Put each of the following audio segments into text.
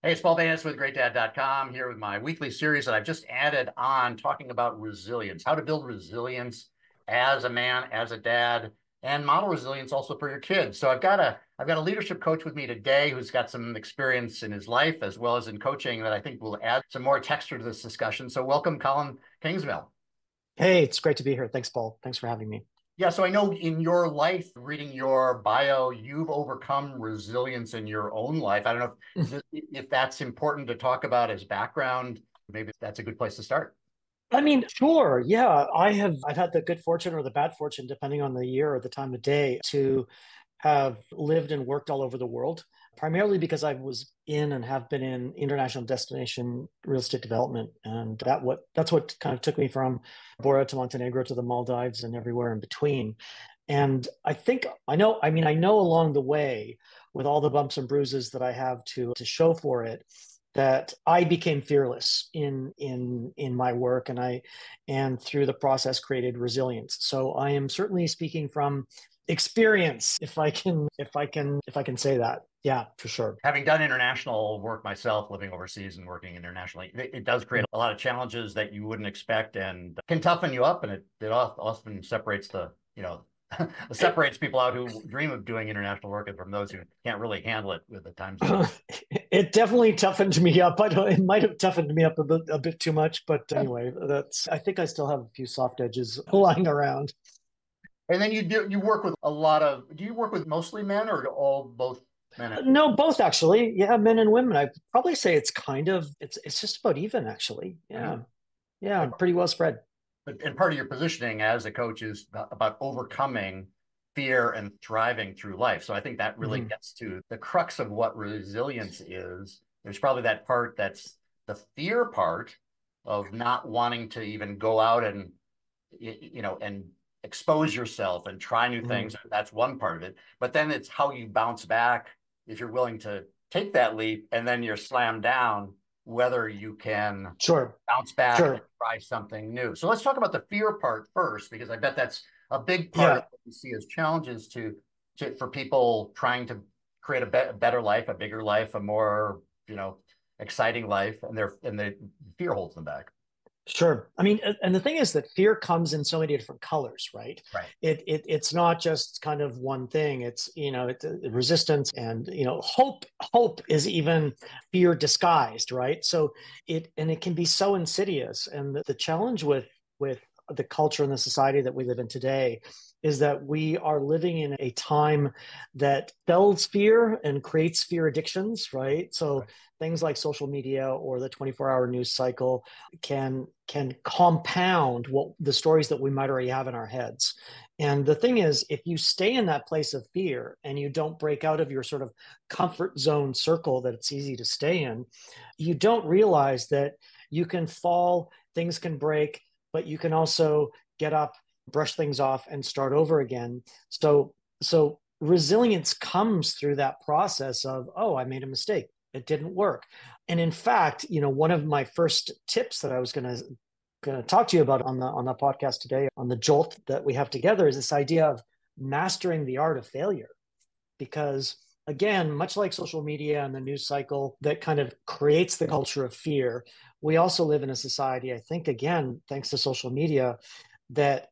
Hey, it's Paul Banis with GreatDad.com here with my weekly series that I've just added on talking about resilience, how to build resilience as a man, as a dad, and model resilience also for your kids. So I've got a leadership coach with me today who's got some experience in his life as well as in coaching that I think will add some more texture to this discussion. So welcome, Colin Kingsmill. Hey, it's great to be here. Thanks, Paul. Thanks for having me. Yeah, so I know in your life, reading your bio, you've overcome resilience in your own life. I don't know if that's important to talk about as background. Maybe that's a good place to start. I mean, sure. Yeah, I've had the good fortune or the bad fortune, depending on the year or the time of day, to have lived and worked all over the world, primarily because I was in and have been in international destination real estate development. And that's what kind of took me from Bora to Montenegro to the Maldives and everywhere in between. And I know along the way, with all the bumps and bruises that I have to show for it, that I became fearless in my work, and through the process created resilience. So I am certainly speaking from experience, if I can say that. Yeah, for sure. Having done international work myself, living overseas and working internationally, it does create a lot of challenges that you wouldn't expect and can toughen you up. And it often separates separates people out who dream of doing international work and from those who can't really handle it with the time zone. It definitely toughened me up. It might have toughened me up a bit too much, but anyway, I think I still have a few soft edges lying around. And then you work with do you work with mostly men or both men and No, both actually. Yeah, men and women. I'd probably say it's just about even actually. Mhm. Yeah. Yeah, pretty well spread. And part of your positioning as a coach is about overcoming fear and thriving through life. So I think that really Hmm. gets to the crux of what resilience is. There's probably that part that's the fear part of not wanting to even go out and and expose yourself and try new Hmm. things. That's one part of it. But then it's how you bounce back if you're willing to take that leap and then you're slammed down, whether you can Sure. bounce back and Sure. try something new. So let's talk about the fear part first, because I bet that's a big part of Yeah. what we see as challenges for people trying to create a better life, a bigger life, a more, exciting life, and the fear holds them back. Sure. I mean, and the thing is that fear comes in so many different colors, right? Right. It's not just kind of one thing. It's resistance and hope. Hope is even fear disguised, right? So it can be so insidious. And the challenge with the culture and the society that we live in today is that we are living in a time that builds fear and creates fear addictions, right? So Right. things like social media or the 24-hour news cycle can compound what the stories that we might already have in our heads. And the thing is, if you stay in that place of fear and you don't break out of your sort of comfort zone circle that it's easy to stay in, you don't realize that you can fall, things can break, but you can also get up, brush things off, and start over again. So resilience comes through that process of, oh, I made a mistake. It didn't work. And in fact, one of my first tips that I was going to talk to you about on the podcast today, on the jolt that we have together, is this idea of mastering the art of failure. Because again, much like social media and the news cycle that kind of creates the culture of fear, we also live in a society, I think, again, thanks to social media, that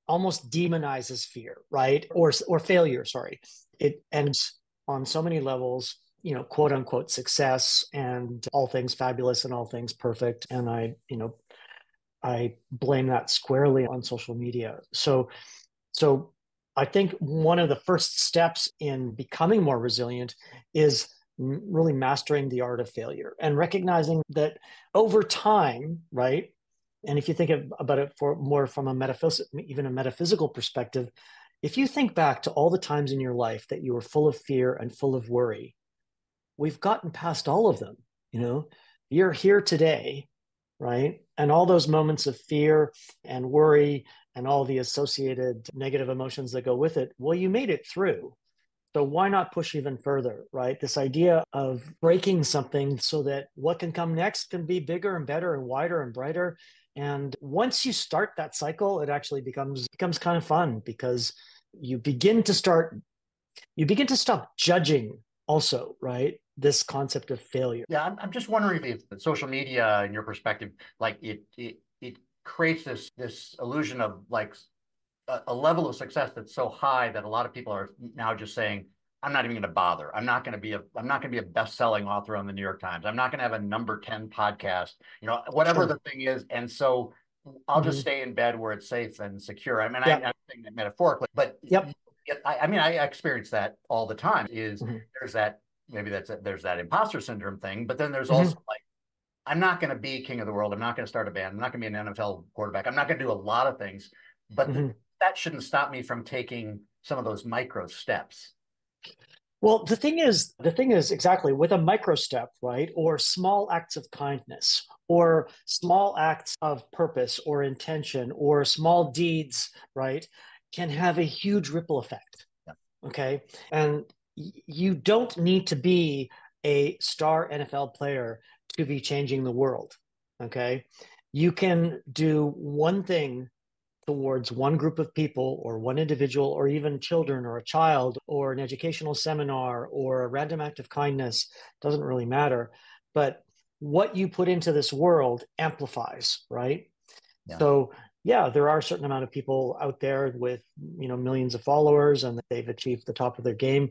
almost demonizes fear, right? Or failure, sorry. It ends on so many levels, quote unquote success and all things fabulous and all things perfect. And I blame that squarely on social media. So I think one of the first steps in becoming more resilient is really mastering the art of failure and recognizing that over time, right? And if you think about it for more from even a metaphysical perspective, if you think back to all the times in your life that you were full of fear and full of worry, we've gotten past all of them. You're here today, right? And all those moments of fear and worry and all the associated negative emotions that go with it, well, you made it through. So why not push even further, right? This idea of breaking something so that what can come next can be bigger and better and wider and brighter. And once you start that cycle, it actually becomes kind of fun because you begin to stop judging also, right? This concept of failure. Yeah, I'm just wondering if social media, in your perspective, like it creates this illusion of like a level of success that's so high that a lot of people are now just saying, I'm not even going to bother. I'm not going to be a best-selling author on the New York Times. I'm not going to have a number 10 podcast, whatever Sure. the thing is. And so I'll just Mm-hmm. stay in bed where it's safe and secure. I mean, Yep. I'm saying that metaphorically, but Yep. I mean, I experience that all the time. Mm-hmm. There's that there's that imposter syndrome thing, but then there's also Mm-hmm. like, I'm not going to be king of the world. I'm not going to start a band. I'm not going to be an NFL quarterback. I'm not going to do a lot of things, but Mm-hmm. that shouldn't stop me from taking some of those micro steps. Well, the thing is exactly with a micro step, right? Or small acts of kindness, or small acts of purpose or intention, or small deeds, right? Can have a huge ripple effect. Yeah. Okay. And you don't need to be a star NFL player to be changing the world. Okay. You can do one thing towards one group of people or one individual or even children or a child or an educational seminar or a random act of kindness, doesn't really matter. But what you put into this world amplifies, right? Yeah. So yeah, there are a certain amount of people out there with, millions of followers and they've achieved the top of their game,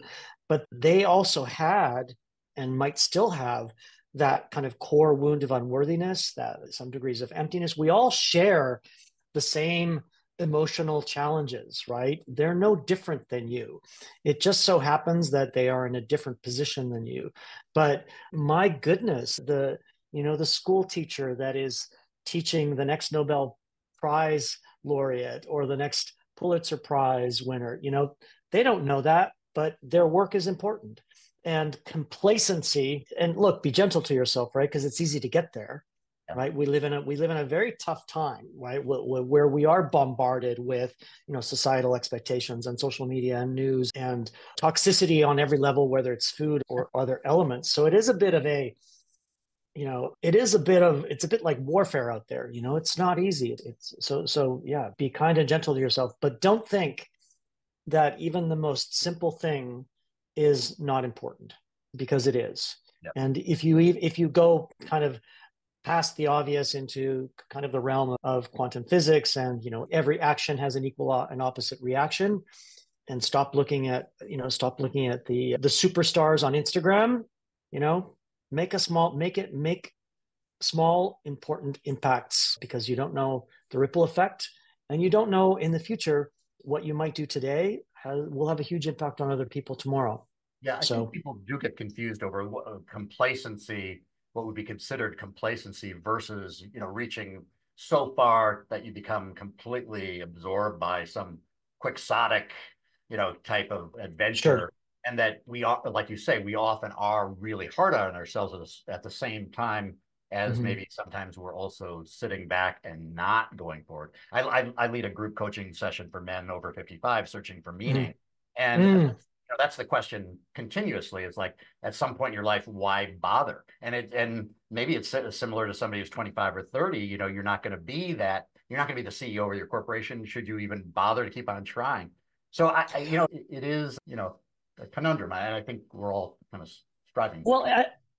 but they also had and might still have that kind of core wound of unworthiness, that some degrees of emptiness. We all share the same emotional challenges, right? They're no different than you. It just so happens that they are in a different position than you. But my goodness, the school teacher that is teaching the next Nobel Prize laureate or the next Pulitzer Prize winner, they don't know that, but their work is important. And complacency, and look, be gentle to yourself, right? Because it's easy to get there, Yeah. right? We live in a very tough time, right? Where we are bombarded with societal expectations and social media and news and toxicity on every level, whether it's food or other elements. So it is a bit of a it's a bit like warfare out there. It's not easy. It's so yeah, be kind and gentle to yourself, but don't think that even the most simple thing is not important, because it is. Yeah. And if you go kind of past the obvious into kind of the realm of quantum physics and every action has an equal and opposite reaction, and stop looking at the superstars on Instagram, you know make small important impacts, because you don't know the ripple effect, and you don't know in the future what you might do today will have a huge impact on other people tomorrow. Yeah, I think So people do get confused over complacency, what would be considered complacency versus, reaching so far that you become completely absorbed by some quixotic, type of sure. adventure. And that we are, like you say, we often are really hard on ourselves at the same time as Mm-hmm. maybe sometimes we're also sitting back and not going forward. I lead a group coaching session for men over 55 searching for meaning. Mm-hmm. And Mm. that's the question continuously. It's like at some point in your life, why bother? And maybe it's similar to somebody who's 25 or 30. You're not going to be that. You're not going to be the CEO of your corporation. Should you even bother to keep on trying? So it is a conundrum, and I think we're all kind of striving. Well,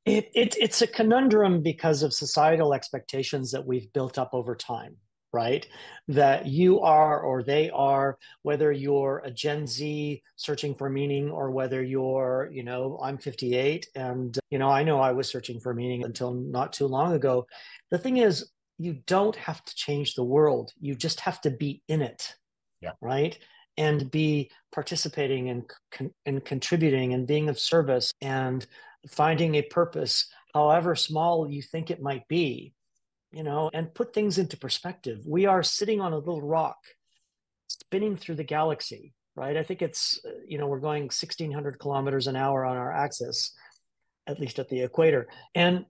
it's a conundrum because of societal expectations that we've built up over time, right? That you are or they are, whether you're a Gen Z searching for meaning or whether you're, I'm 58 and, I know I was searching for meaning until not too long ago. The thing is, you don't have to change the world. You just have to be in it, Yeah, right? And be participating and contributing and being of service and finding a purpose, however small you think it might be, and put things into perspective. We are sitting on a little rock spinning through the galaxy, right? I think it's, we're going 1,600 kilometers an hour on our axis, at least at the equator. And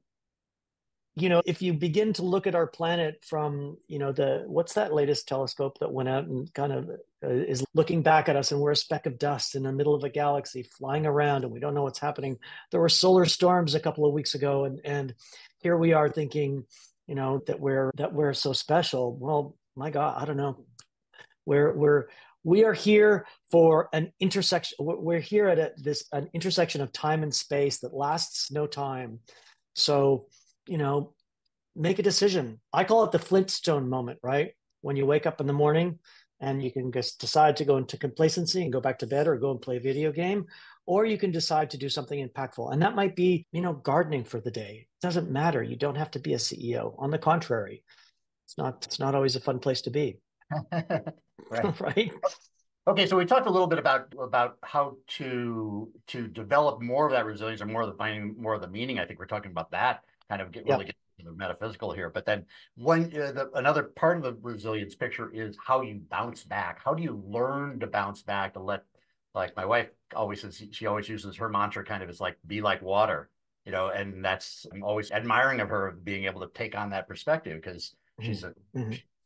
if you begin to look at our planet from, what's that latest telescope that went out and kind of is looking back at us, and we're a speck of dust in the middle of a galaxy flying around and we don't know what's happening. There were solar storms a couple of weeks ago, and here we are thinking, that we're so special. Well, my God, I don't know. We're We are here for an intersection. We're here at an intersection of time and space that lasts no time. So, make a decision. I call it the Flintstone moment, right? When you wake up in the morning and you can just decide to go into complacency and go back to bed or go and play a video game, or you can decide to do something impactful. And that might be, gardening for the day. It doesn't matter. You don't have to be a CEO. On the contrary, it's not always a fun place to be. Right. Right. Okay, so we talked a little bit about how to develop more of that resilience or more of the finding more of the meaning. I think we're talking about that kind of really get into the metaphysical here. But then another part of the resilience picture is how you bounce back. How do you learn to bounce back to like my wife always says, she always uses her mantra kind of is like, be like water, and I'm always admiring of her of being able to take on that perspective because she's a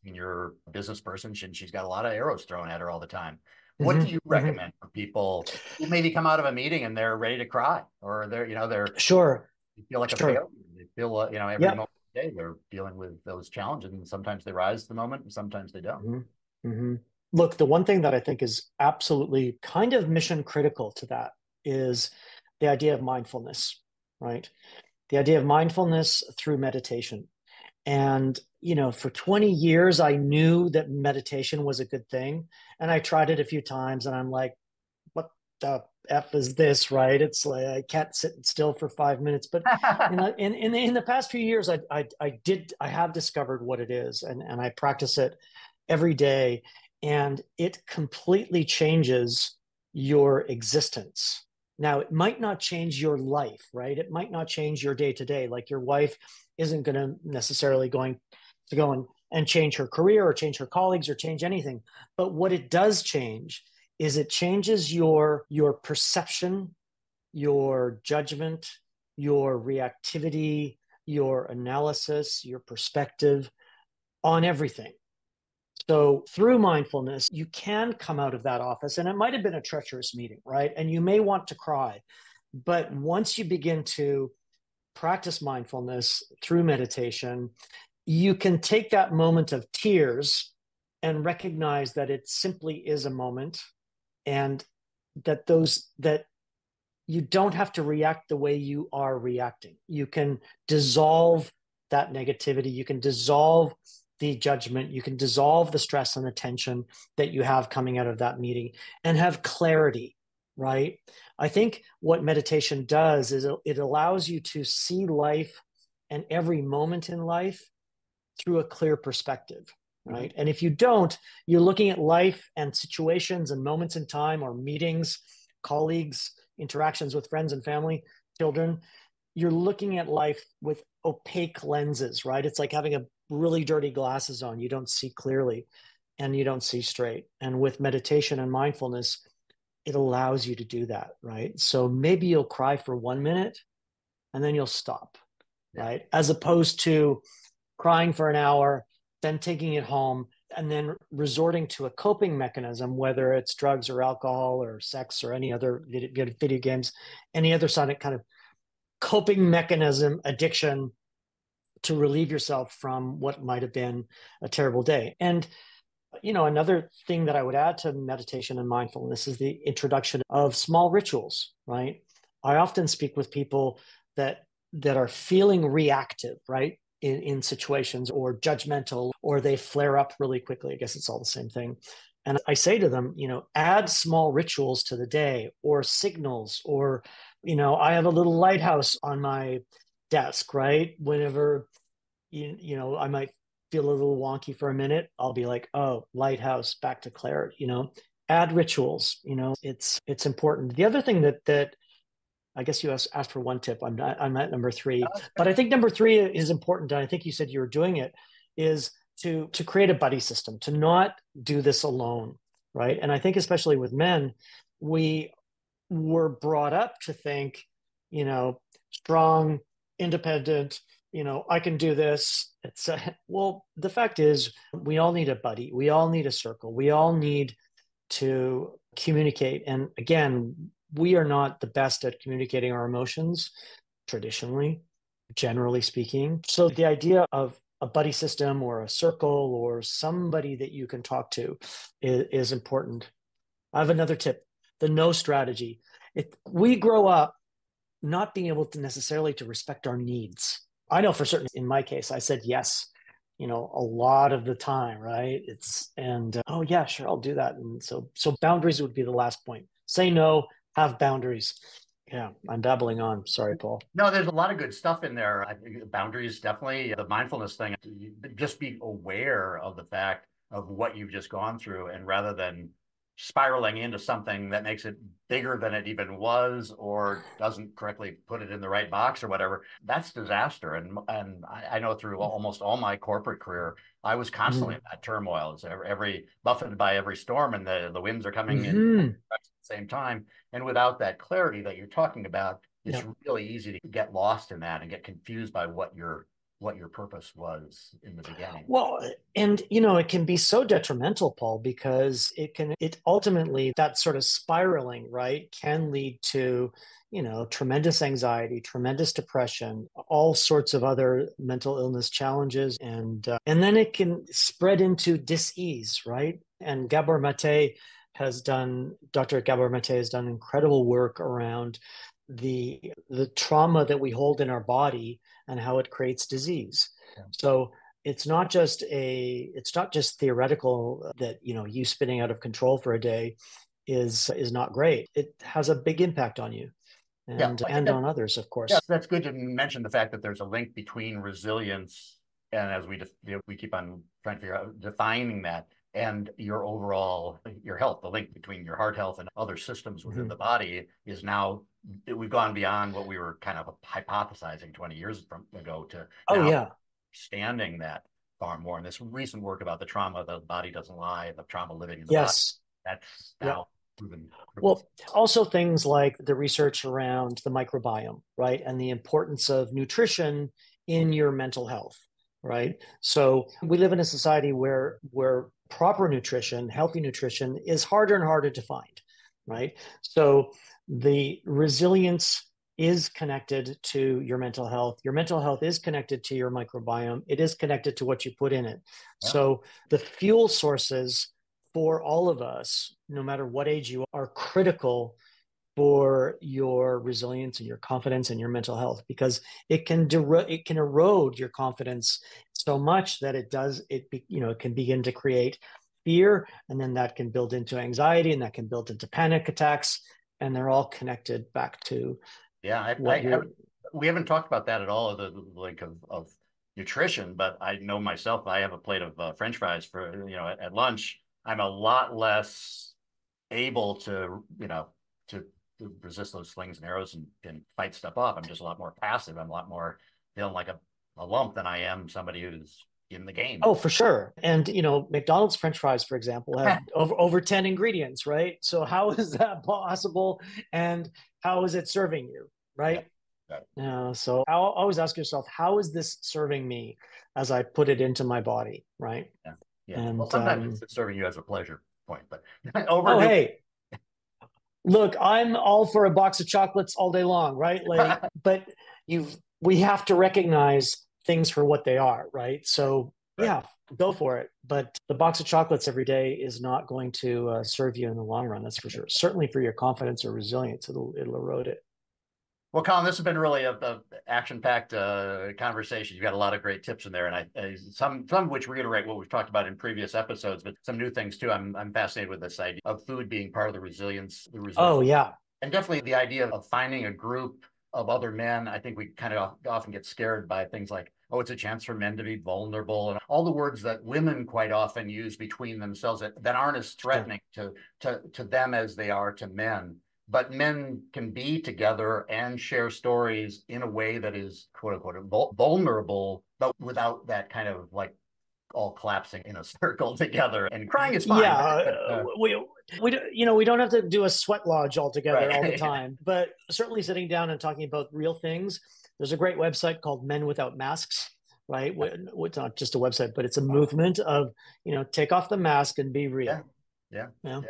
senior business person. She's got a lot of arrows thrown at her all the time. What do you recommend for people who maybe come out of a meeting and they're ready to cry, or they're sure, they feel like a failure? They feel every moment of the day they're dealing with those challenges, and sometimes they rise to the moment, and sometimes they don't. Look, the one thing that I think is absolutely kind of mission critical to that is the idea of mindfulness, right? The idea of mindfulness through meditation. And, for 20 years, I knew that meditation was a good thing. And I tried it a few times and I'm like, what the F is this, right? It's like, I can't sit still for 5 minutes. But, in the past few years, I have discovered what it is and I practice it every day. And it completely changes your existence. Now, it might not change your life, right? It might not change your day to day. Like your wife isn't going to necessarily going to go and change her career or change her colleagues or change anything. But what it does change is it changes your perception, your judgment, your reactivity, your analysis, your perspective on everything. So through mindfulness, you can come out of that office, and it might have been a treacherous meeting, right? And you may want to cry. But once you begin to practice mindfulness through meditation, you can take that moment of tears and recognize that it simply is a moment, and that you don't have to react the way you are reacting. You can dissolve that negativity. You can dissolve the judgment. You can dissolve the stress and the tension that you have coming out of that meeting and have clarity, right? I think what meditation does is it allows you to see life and every moment in life through a clear perspective, right? And if you don't, you're looking at life and situations and moments in time or meetings, colleagues, interactions with friends and family, children. You're looking at life with opaque lenses, right? It's like having a really dirty glasses on. You don't see clearly and you don't see straight. And with meditation and mindfulness, it allows you to do that, right? So maybe you'll cry for 1 minute and then you'll stop, right? As opposed to crying for an hour, then taking it home, and then resorting to a coping mechanism, whether it's drugs or alcohol or sex or any other video games, any other kind of coping mechanism, addiction, to relieve yourself from what might have been a terrible day. And another thing that I would add to meditation and mindfulness is the introduction of small rituals, right? I often speak with people that are feeling reactive, right? In situations, or judgmental, or they flare up really quickly. I guess it's all the same thing. And I say to them, add small rituals to the day, or signals, or, I have a little lighthouse on my desk, right? Whenever, I might feel a little wonky for a minute, I'll be like, oh, lighthouse, back to clarity, add rituals, it's important. The other thing that I guess you asked for one tip. I'm at number 3, but I think number 3 is important. And I think you said you were doing it, is to create a buddy system, to not do this alone, right? And I think especially with men, we were brought up to think, strong, independent, I can do this. Well, the fact is, we all need a buddy. We all need a circle. We all need to communicate. And again, we are not the best at communicating our emotions traditionally, generally speaking. So the idea of a buddy system or a circle or somebody that you can talk to is important. I have another tip, the no strategy. We grow up not being able to necessarily to respect our needs. I know for certain in my case, I said yes, a lot of the time, right? Oh yeah, sure, I'll do that. And so boundaries would be the last point. Say no, have boundaries. Yeah, I'm babbling on. Sorry, Paul. No, there's a lot of good stuff in there. Boundaries, definitely. The mindfulness thing, just be aware of the fact of what you've just gone through, and rather than spiraling into something that makes it bigger than it even was or doesn't correctly put it in the right box or whatever, that's disaster. And I know through almost all my corporate career, I was constantly in that turmoil. It's every buffeted by every storm, and the winds are coming in Mm-hmm. at the same time. And without that clarity that you're talking about, it's Yeah. really easy to get lost in that and get confused by what your purpose was in the beginning. Well, and it can be so detrimental, Paul, because it ultimately, that sort of spiraling, right, can lead to, tremendous anxiety, tremendous depression, all sorts of other mental illness challenges. And then it can spread into dis-ease, right? And Dr. Gabor Mate has done incredible work around the trauma that we hold in our body and how it creates disease. Yeah. So it's not just theoretical that you spinning out of control for a day is not great. It has a big impact on you Yeah, and on others, of yeah, course. that's good to mention the fact that there's a link between resilience and as we keep on trying to figure out defining that and your health, the link between your heart health and other systems within the body is now we've gone beyond what we were kind of hypothesizing 20 years ago to Oh now yeah. standing that far more. And this recent work about the trauma, the body doesn't lie, the trauma living in the body, Yes. that's Yep. now proven. Well, also things like the research around the microbiome, right? And the importance of nutrition in your mental health, right? So we live in a society where proper nutrition, healthy nutrition is harder and harder to find, right? So the resilience is connected to your mental health. Your mental health is connected to your microbiome. It is connected to what you put in it. Yeah. So the fuel sources for all of us, no matter what age you are critical for your resilience and your confidence and your mental health, because it can erode your confidence so much that it can begin to create fear, and then that can build into anxiety, and that can build into panic attacks, and they're all connected back to Yeah, we haven't talked about that at all, the like of nutrition, but I know myself, I have a plate of French fries for, at lunch. I'm a lot less able to resist those slings and arrows and fight stuff off. I'm just a lot more passive. I'm a lot more feeling like a lump than I am somebody who's in the game. Oh, for sure. And McDonald's French fries, for example, have over 10 ingredients, right? So how is that possible? And how is it serving you, Yeah. right? So I'll always ask yourself, how is this serving me as I put it into my body, right? Yeah. Yeah. Well, And sometimes it's serving you as a pleasure point, but oh, overdo. hey, look, I'm all for a box of chocolates all day long, right? Like, but we have to recognize things for what they are, right? So Right. yeah, go for it. But the box of chocolates every day is not going to serve you in the long run. That's for sure. Certainly for your confidence or resilience, it'll erode it. Well, Colin, this has been really a action-packed conversation. You've got a lot of great tips in there, and some of which reiterate what we've talked about in previous episodes, but some new things too. I'm fascinated with this idea of food being part of the resilience, Oh yeah, and definitely the idea of finding a group of other men. I think we kind of often get scared by things like, oh, it's a chance for men to be vulnerable, and all the words that women quite often use between themselves that aren't as threatening to them as they are to men. But men can be together and share stories in a way that is quote unquote vulnerable, but without that kind of like all collapsing in a circle together. And crying is fine, yeah. We don't have to do a sweat lodge all together all the right. time, but certainly sitting down and talking about real things. There's a great website called Men Without Masks, right? It's not just a website, but it's a movement of take off the mask and be Yeah, real. yeah, Yeah,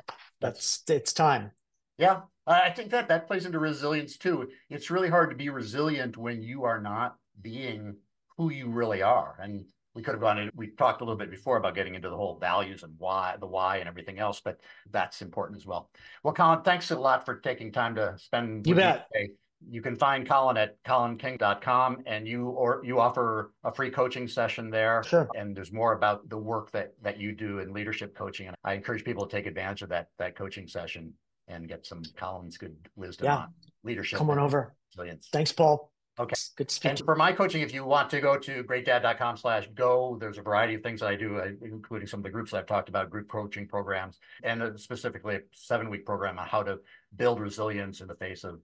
yeah. it's time. Yeah. I think that plays into resilience too. It's really hard to be resilient when you are not being who you really are. And we could have gone in, we talked a little bit before about getting into the whole values and the why and everything else, but that's important as well. Well, Colin, thanks a lot for taking time to spend You with me bet. today. You can find Colin at colinking.com, and you offer a free coaching session there. Sure. And there's more about the work that you do in leadership coaching. And I encourage people to take advantage of that coaching session and get some Colin's good wisdom Yeah. on leadership Come on and over. resilience. Thanks, Paul. Okay. Good to speak And to you. for my coaching, if you want to go to GreatDad.com/go, there's a variety of things that I do, including some of the groups that I've talked about, group coaching programs, and specifically a 7-week program on how to build resilience in the face of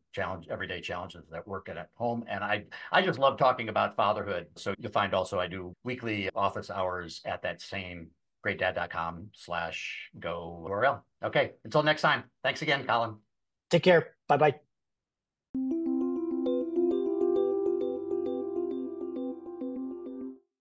everyday challenges at work and at home. And I just love talking about fatherhood. So you'll find also I do weekly office hours at that same GreatDad.com/go URL. Okay. Until next time. Thanks again, Colin. Take care. Bye-bye.